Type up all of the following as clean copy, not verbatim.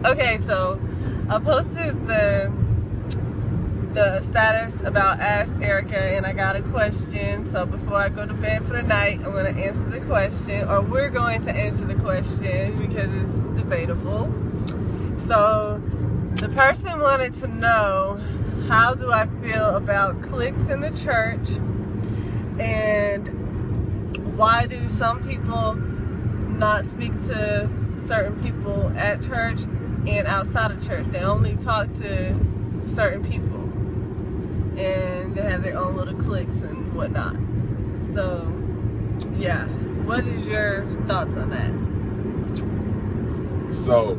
Okay, so I posted the status about Ask Erica, and I got a question. So before I go to bed for the night, I'm going to answer the question, or we're going to answer the question because it's debatable. So the person wanted to know, how do I feel about cliques in the church, and why do some people not speak to certain people at church and outside of church? They only talk to certain people, and they have their own little cliques and whatnot. So, yeah. What is your thoughts on that? So,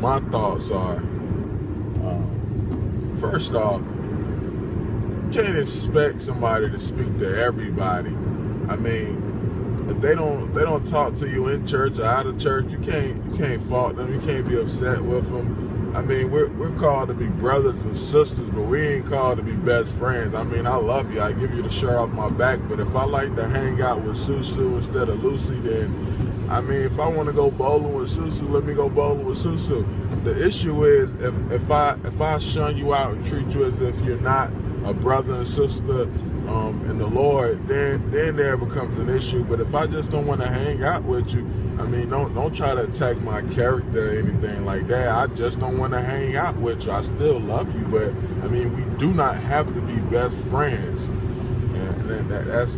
my thoughts are, first off, you can't expect somebody to speak to everybody. I mean, if they don't talk to you in church or out of church, you can't fault them. You can't be upset with them. I mean, we're called to be brothers and sisters, but we ain't called to be best friends. I mean, I love you. I give you the shirt off my back, but if I like to hang out with Susu instead of Lucy, then, I mean, if I want to go bowling with Susu, let me go bowling with Susu. The issue is if I shun you out and treat you as if you're not a brother and sister in the Lord, then there becomes an issue. But if I just don't want to hang out with you, I mean, don't try to attack my character or anything like that. I just don't want to hang out with you. I still love you, but I mean, we do not have to be best friends. And that's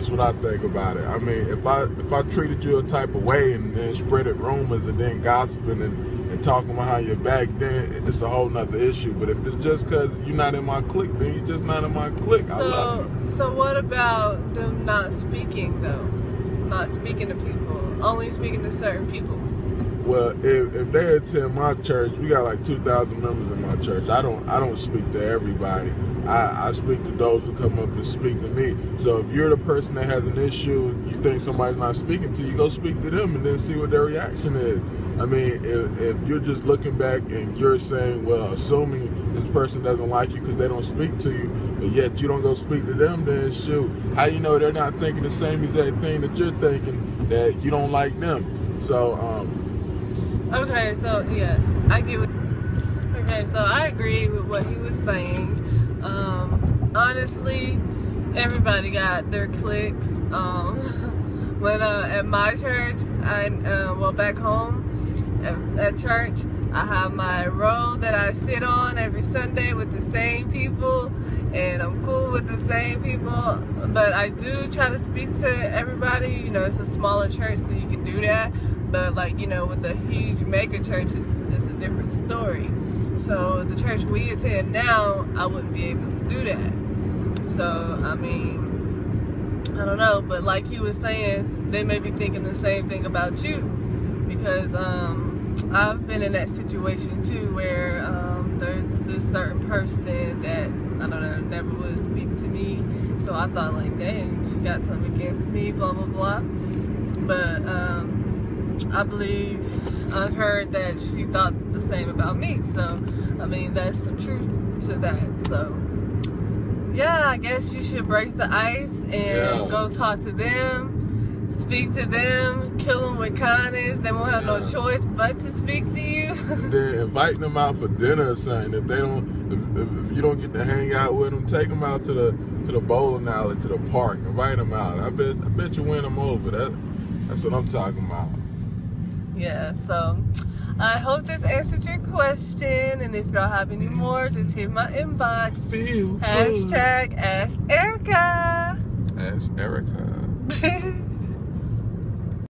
what I think about it. I mean, if I treated you a type of way and then spreaded rumors and then gossiping and talking behind your back, then it's a whole nother issue. But if it's just because you're not in my clique, then you're just not in my clique. I love you. So what about them not speaking, though? Not speaking to people, only speaking to certain people? Well, if they attend my church, we got like 2,000 members in my church. I don't speak to everybody. I speak to those who come up and speak to me. So if you're the person that has an issue and you think somebody's not speaking to you, go speak to them and then see what their reaction is. I mean, if you're just looking back and you're saying, well, assuming this person doesn't like you because they don't speak to you, but yet you don't go speak to them, then shoot, how you know they're not thinking the same exact thing that you're thinking, that you don't like them? So, okay, so yeah, I get what. Okay, so I agree with what he was saying. Honestly, everybody got their cliques. When at my church, well, back home at church, I have my row that I sit on every Sunday with the same people, and I'm cool with the same people. But I do try to speak to everybody. You know, it's a smaller church, so you can do that. But like, you know, with the huge mega church, it's a different story. So the church we attend now, I wouldn't be able to do that. So, I mean, I don't know. But like he was saying, they may be thinking the same thing about you. Because I've been in that situation too, where there's this certain person that, I don't know, never would speak to me. So I thought like, dang, she got something against me, blah, blah, blah. But I believe I heard that she thought the same about me. So, I mean, that's some truth to that. So, yeah, I guess you should break the ice and go talk to them, speak to them, kill them with kindness. They won't have no choice but to speak to you. And then invite them out for dinner or something. If they don't, if you don't get to hang out with them, take them out to the bowling alley, to the park. Invite them out. I bet you win them over. That's what I'm talking about. Yeah, so I hope this answered your question, and if y'all have any more, just hit my inbox. #AskErica. Ask Erica.